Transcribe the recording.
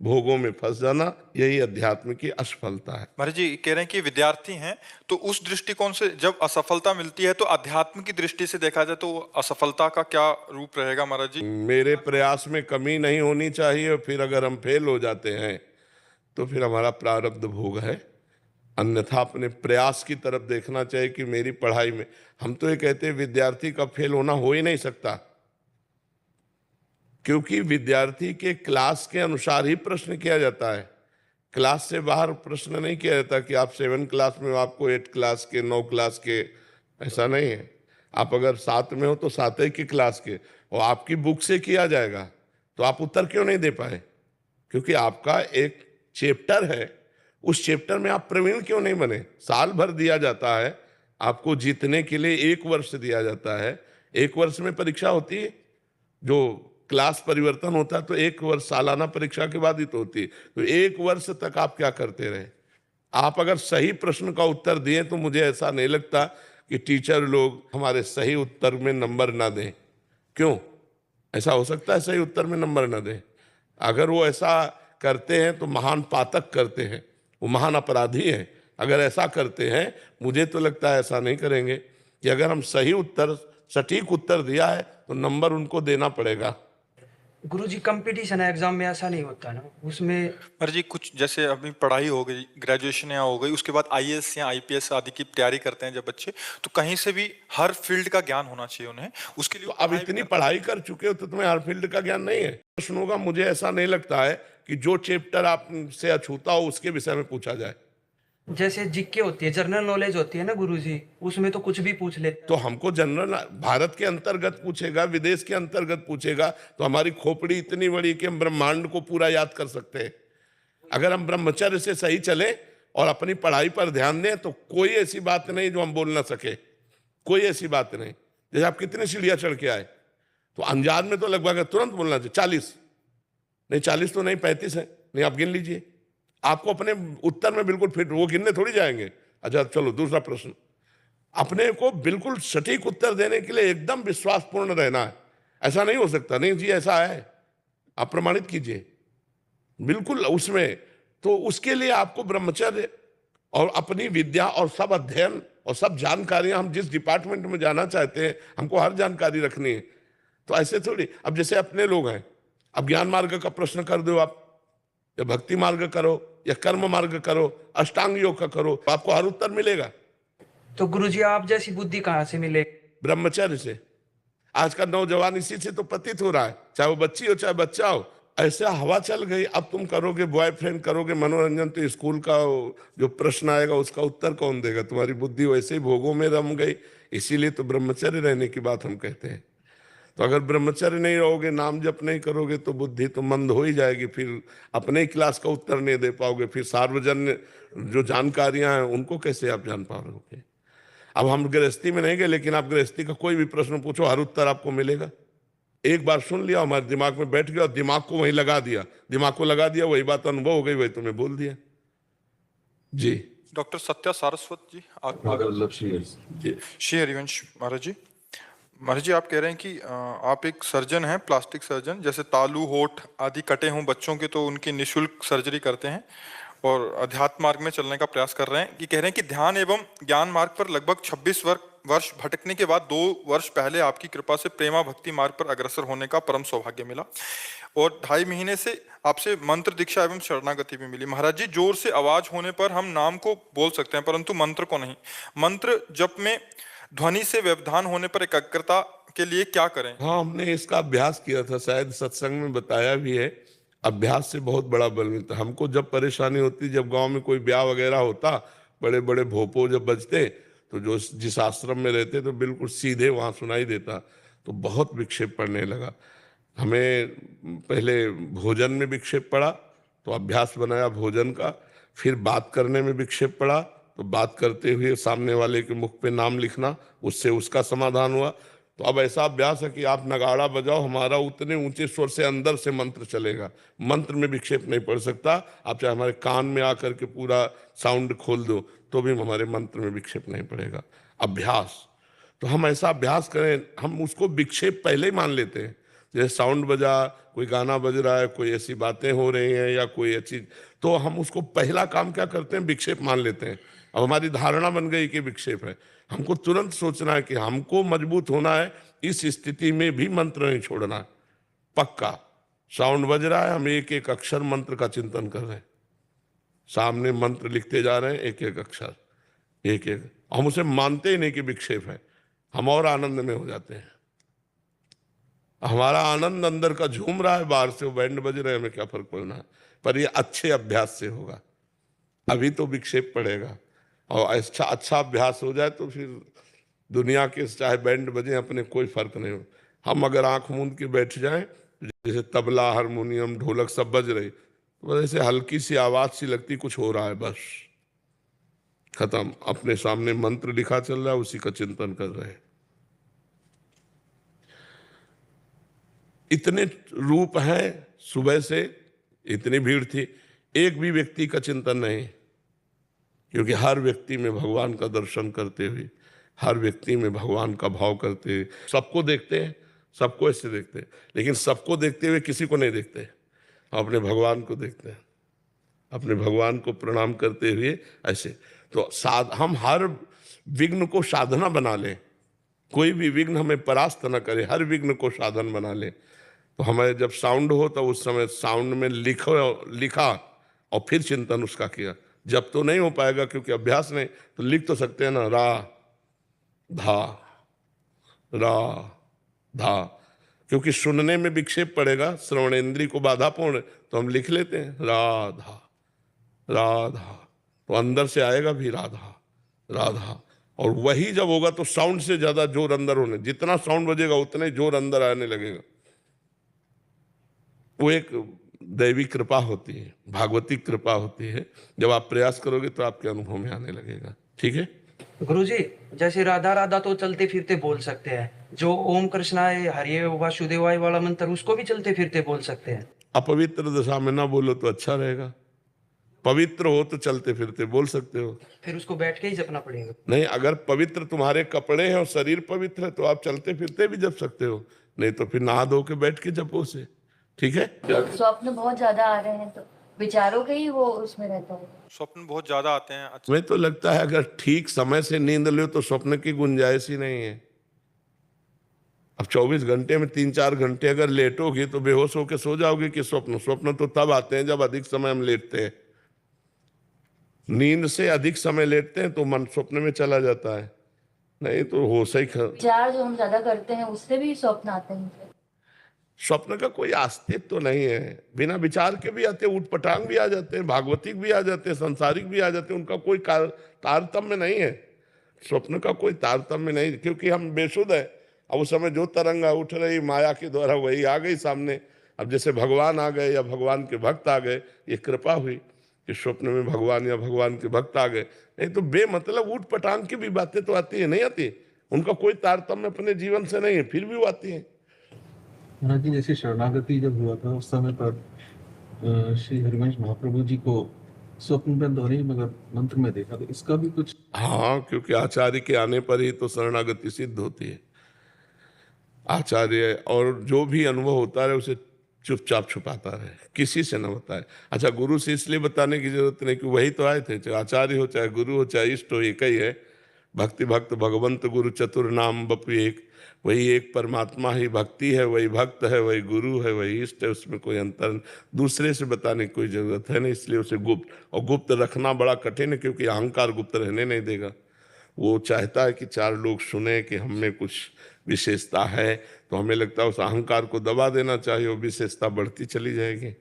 भोगों में फंस जाना, यही अध्यात्म की असफलता है। महाराज जी कह रहे हैं कि विद्यार्थी हैं, तो उस दृष्टिकोण से जब असफलता मिलती है तो अध्यात्म की दृष्टि से देखा जाए तो असफलता का क्या रूप रहेगा महाराज जी? मेरे प्रयास में कमी नहीं होनी चाहिए, फिर अगर हम फेल हो जाते हैं तो फिर हमारा प्रारब्ध भोग है। अन्यथा अपने प्रयास की तरफ देखना चाहिए कि मेरी पढ़ाई में, हम तो ये कहते हैं विद्यार्थी का फेल होना हो ही नहीं सकता, क्योंकि विद्यार्थी के क्लास के अनुसार ही प्रश्न किया जाता है। क्लास से बाहर प्रश्न नहीं किया जाता कि आप 7 क्लास में हो, आपको 8 क्लास के, 9 क्लास के, ऐसा नहीं है। आप अगर 7 में हो तो 7 ही की क्लास के, और आपकी बुक से किया जाएगा, तो आप उत्तर क्यों नहीं दे पाए? क्योंकि आपका एक चैप्टर है, उस चैप्टर में आप प्रवीण क्यों नहीं बने? साल भर दिया जाता है आपको जीतने के लिए, 1 वर्ष दिया जाता है, 1 वर्ष में परीक्षा होती है। जो क्लास परिवर्तन होता है तो 1 वर्ष सालाना परीक्षा के बाद ही तो होती है। तो 1 वर्ष तक आप क्या करते रहे? आप अगर सही प्रश्न का उत्तर दिए तो मुझे ऐसा नहीं लगता कि टीचर लोग हमारे सही उत्तर में नंबर ना दें। क्यों? ऐसा हो सकता है सही उत्तर में नंबर ना दें? अगर वो ऐसा करते हैं तो महान पातक करते हैं, वो महान अपराधी हैं। अगर ऐसा करते हैं, मुझे तो लगता है ऐसा नहीं करेंगे कि अगर हम सही उत्तर, सटीक उत्तर दिया है तो नंबर उनको देना पड़ेगा। गुरुजी कंपटीशन है एग्जाम में, ऐसा नहीं होता ना उसमें। महाराज जी कुछ जैसे अभी पढ़ाई हो गई, ग्रेजुएशन या हो गई, उसके बाद आईएएस या आईपीएस आदि की तैयारी करते हैं जब बच्चे, तो कहीं से भी हर फील्ड का ज्ञान होना चाहिए उन्हें, उसके लिए तो अब इतनी पढ़ाई कर चुके हो तो तुम्हें हर फील्ड का ज्ञान नहीं है? प्रश्न होगा, मुझे ऐसा नहीं लगता है कि जो चैप्टर आपसे अछूता हो उसके विषय में पूछा जाए। जैसे जीके होती है, जनरल नॉलेज होती है ना गुरुजी, उसमें तो कुछ भी पूछ लेते हैं। तो हमको जनरल भारत के अंतर्गत पूछेगा, विदेश के अंतर्गत पूछेगा, तो हमारी खोपड़ी इतनी बड़ी कि हम ब्रह्मांड को पूरा याद कर सकते हैं। अगर हम ब्रह्मचर्य से सही चले और अपनी पढ़ाई पर ध्यान दें तो कोई ऐसी बात नहीं जो हम बोल ना सके, कोई ऐसी बात नहीं। जैसे आप कितने सीढ़ियां चढ़ के आए, तो अंजाद में तो लगभग तुरंत बोलना चाहिए 40, नहीं 40 तो नहीं 35 है, नहीं आप गिन लीजिए। आपको अपने उत्तर में बिल्कुल फिट, वो गिनने थोड़ी जाएंगे। अच्छा चलो दूसरा प्रश्न, अपने को बिल्कुल सटीक उत्तर देने के लिए एकदम विश्वासपूर्ण रहना है। ऐसा नहीं हो सकता, नहीं जी ऐसा है, आप प्रमाणित कीजिए बिल्कुल उसमें। तो उसके लिए आपको ब्रह्मचर्य और अपनी विद्या और सब अध्ययन और सब जानकारियां, हम जिस डिपार्टमेंट में जाना चाहते हैं हमको हर जानकारी रखनी है। तो ऐसे थोड़ी, अब जैसे अपने लोग हैं, अब ज्ञान मार्ग का प्रश्न कर दो आप, या भक्ति मार्ग करो या कर्म मार्ग करो, अष्टांग योग का करो, आपको हर उत्तर मिलेगा। तो गुरुजी आप जैसी बुद्धि कहाँ से मिले? ब्रह्मचर्य से। आज का नौजवान इसी से तो पतित हो रहा है, चाहे वो बच्ची हो चाहे बच्चा हो। ऐसा हवा चल गई, अब तुम करोगे बॉयफ्रेंड, करोगे मनोरंजन, तो स्कूल का जो प्रश्न आएगा उसका उत्तर कौन देगा? तुम्हारी बुद्धि वैसे ही भोगों में रम गई। इसीलिए तो ब्रह्मचर्य रहने की बात हम कहते हैं। तो अगर ब्रह्मचर्य नहीं रहोगे, नाम जप नहीं करोगे, तो बुद्धि तो मंद हो ही जाएगी। फिर अपने ही क्लास का उत्तर नहीं दे पाओगे, फिर सार्वजनिक जो जानकारियां हैं उनको कैसे आप जान पाओगे? अब हम गृहस्थी में नहीं गए, लेकिन आप गृहस्थी का कोई भी प्रश्न पूछो, हर उत्तर आपको मिलेगा। एक बार सुन लिया, हमारे दिमाग में बैठ गया और दिमाग को वहीं लगा दिया, दिमाग को लगा दिया, वही बात अनुभव हो गई, वही तुम्हें बोल दिया। जी डॉक्टर सत्या सारस्वत जी, जी श्री हरिवंश महाराज जी। महाराज जी आप कह रहे हैं कि आप एक सर्जन हैं, प्लास्टिक सर्जन, जैसे तालू होठ आदि कटे हों बच्चों के तो उनकी निःशुल्क सर्जरी करते हैं और अध्यात्म मार्ग में चलने का प्रयास कर रहे हैं। कि कह रहे हैं कि ध्यान एवं ज्ञान मार्ग पर लगभग 26 वर्ष भटकने के बाद 2 वर्ष पहले आपकी कृपा से प्रेमा भक्ति मार्ग पर अग्रसर होने का परम सौभाग्य मिला और 2.5 महीने से आपसे मंत्र दीक्षा एवं शरणागति भी मिली। महाराज जी जोर से आवाज होने पर हम नाम को बोल सकते हैं परंतु मंत्र को नहीं। मंत्र जप में ध्वनि से व्यवधान होने पर एकाग्रता के लिए क्या करें? हाँ, हमने इसका अभ्यास किया था, शायद सत्संग में बताया भी है। अभ्यास से बहुत बड़ा बल मिलता। हमको जब परेशानी होती, जब गांव में कोई ब्याह वगैरह होता, बड़े बड़े भोपो जब बजते, तो जो जिस आश्रम में रहते तो बिल्कुल सीधे वहां सुनाई देता, तो बहुत विक्षेप पड़ने लगा। हमें पहले भोजन में विक्षेप पड़ा तो अभ्यास बनाया भोजन का, फिर बात करने में विक्षेप पड़ा तो बात करते हुए सामने वाले के मुख पे नाम लिखना, उससे उसका समाधान हुआ। तो अब ऐसा अभ्यास है कि आप नगाड़ा बजाओ, हमारा उतने ऊंचे स्वर से अंदर से मंत्र चलेगा, मंत्र में विक्षेप नहीं पड़ सकता। आप चाहे हमारे कान में आकर के पूरा साउंड खोल दो तो भी हमारे मंत्र में विक्षेप नहीं पड़ेगा। अभ्यास, तो हम ऐसा अभ्यास करें, हम उसको विक्षेप पहले ही मान लेते हैं। जैसे साउंड बजा, कोई गाना बज रहा है, कोई ऐसी बातें हो रही हैं या कोई ऐसी, तो हम उसको पहला काम क्या करते हैं, विक्षेप मान लेते हैं। अब हमारी धारणा बन गई कि विक्षेप है। हमको तुरंत सोचना है कि हमको मजबूत होना है, इस स्थिति में भी मंत्र नहीं छोड़ना है। पक्का साउंड बज रहा है, हम एक एक अक्षर मंत्र का चिंतन कर रहे हैं, सामने मंत्र लिखते जा रहे हैं, एक एक अक्षर, एक एक। हम उसे मानते ही नहीं कि विक्षेप है, हम और आनंद में हो जाते हैं। हमारा आनंद अंदर का झूम रहा है, बाहर से वो बैंड बज रहे हैं, हमें क्या फर्क पड़ना है। पर ये अच्छे अभ्यास से होगा, अभी तो विक्षेप पड़ेगा। और अच्छा अभ्यास हो जाए तो फिर दुनिया के चाहे बैंड बजे, अपने कोई फर्क नहीं हो। हम अगर आंख मूंद के बैठ जाएं, जैसे तबला, हारमोनियम, ढोलक सब बज रही, तो ऐसे हल्की सी आवाज सी लगती कुछ हो रहा है, बस खत्म। अपने सामने मंत्र लिखा चल रहा है, उसी का चिंतन कर रहे हैं। इतने रूप हैं, सुबह से इतनी भीड़ थी, एक भी व्यक्ति का चिंतन नहीं, क्योंकि हर व्यक्ति में भगवान का दर्शन करते हुए, हर व्यक्ति में भगवान का भाव करते हुए, सबको देखते हैं, सबको ऐसे देखते हैं, लेकिन सबको देखते हुए किसी को नहीं देखते, अपने भगवान को देखते हैं, अपने भगवान को प्रणाम करते हुए ऐसे। तो हम हर विघ्न को साधना बना लें, कोई भी विघ्न हमें परास्त न करे, हर विघ्न को साधन बना लें। तो हमें जब साउंड हो तो उस समय साउंड में लिखा और फिर चिंतन उसका किया। जब तो नहीं हो पाएगा क्योंकि अभ्यास नहीं, तो लिख तो सकते हैं ना, रा धा, क्योंकि सुनने में विक्षेप पड़ेगा, श्रवणेंद्रिय को बाधापूर्ण, तो हम लिख लेते हैं राधा, तो अंदर से आएगा भी राधा। और वही जब होगा तो साउंड से ज्यादा जोर अंदर होने, जितना साउंड बजेगा उतना ही जोर अंदर आने लगेगा। वो एक दैवी कृपा होती है, भागवती कृपा होती है। जब आप प्रयास करोगे तो आपके अनुभव में आने लगेगा। ठीक है गुरुजी, जैसे राधा राधा तो चलते फिरते बोल सकते हैं, जो ओम कृष्णाय हरिये वासुदेवाय वाला मंत्र, उसको भी चलते फिरते बोल सकते हैं। अपवित्र दशा में ना बोलो तो अच्छा रहेगा, पवित्र हो तो चलते फिरते बोल सकते हो। फिर उसको बैठ के ही जपना पड़ेगा। नहीं, अगर पवित्र तुम्हारे कपड़े हैं और शरीर पवित्र है तो आप चलते फिरते भी जप सकते हो, नहीं तो फिर नहा धो के बैठ के जपो से। ठीक है। स्वप्न बहुत ज्यादा आ रहे हैं तो विचारों के ही वो उसमें रहता है। स्वप्न बहुत ज्यादा आते हैं। अच्छा, मुझे तो लगता है अगर ठीक समय से नींद लो तो स्वप्न की गुंजाइश ही नहीं है। अब 24 घंटे में 3-4 घंटे अगर लेटोगे तो बेहोश होकर सो जाओगे कि स्वप्न तो तब आते हैं जब अधिक समय हम लेटते हैं। नींद से अधिक समय लेटते हैं तो मन स्वप्न में चला जाता है, नहीं तो होश ही विचार जो हम ज्यादा करते हैं उससे भी स्वप्न आते हैं। स्वप्न का कोई अस्तित्व तो नहीं है, बिना विचार के भी आते हैं, उठपटांग भी आ जाते हैं, भागवतिक भी आ जाते हैं, संसारिक भी आ जाते हैं, उनका कोई तारतम्य नहीं है। स्वप्न का कोई तारतम्य नहीं, क्योंकि हम बेसुध है। अब उस समय जो तरंगा उठ रही माया के द्वारा वही आ गई सामने। अब जैसे भगवान आ गए या भगवान के भक्त आ गए, ये कृपा हुई कि स्वप्न में भगवान या भगवान के भक्त आ गए, नहीं तो बेमतलब उठ पटांग की भी बातें तो आती है, नहीं आती, उनका कोई तारतम्य अपने जीवन से नहीं है, फिर भी वो आती है। महाराज जी, जैसे शरणागति जब हुआ था उस समय पर श्री हरिवंश महाप्रभु जी को स्वप्न में नहीं मगर मंत्र में देखा, तो इसका भी कुछ। हाँ, क्योंकि आचार्य के आने पर ही तो शरणागति सिद्ध होती है। आचार्य और जो भी अनुभव होता रहे उसे चुपचाप छुपाता रहे, किसी से न बताए। अच्छा, गुरु से इसलिए बताने की जरूरत नहीं कि वही तो आए थे, चाहे आचार्य हो, चाहे गुरु हो, चाहे इष्ट हो, एक ही है। भक्ति भक्त भगवंत गुरु चतुर नाम बपु एक, वही एक परमात्मा ही भक्ति है, वही भक्त है, वही गुरु है, वही इष्ट है, उसमें कोई अंतर दूसरे से बताने की कोई जरूरत है नहीं। इसलिए उसे गुप्त, और गुप्त रखना बड़ा कठिन है, क्योंकि अहंकार गुप्त रहने नहीं देगा। वो चाहता है कि 4 लोग सुने कि हम में कुछ विशेषता है, तो हमें लगता है उस अहंकार को दबा देना चाहिए, वो विशेषता बढ़ती चली जाएगी।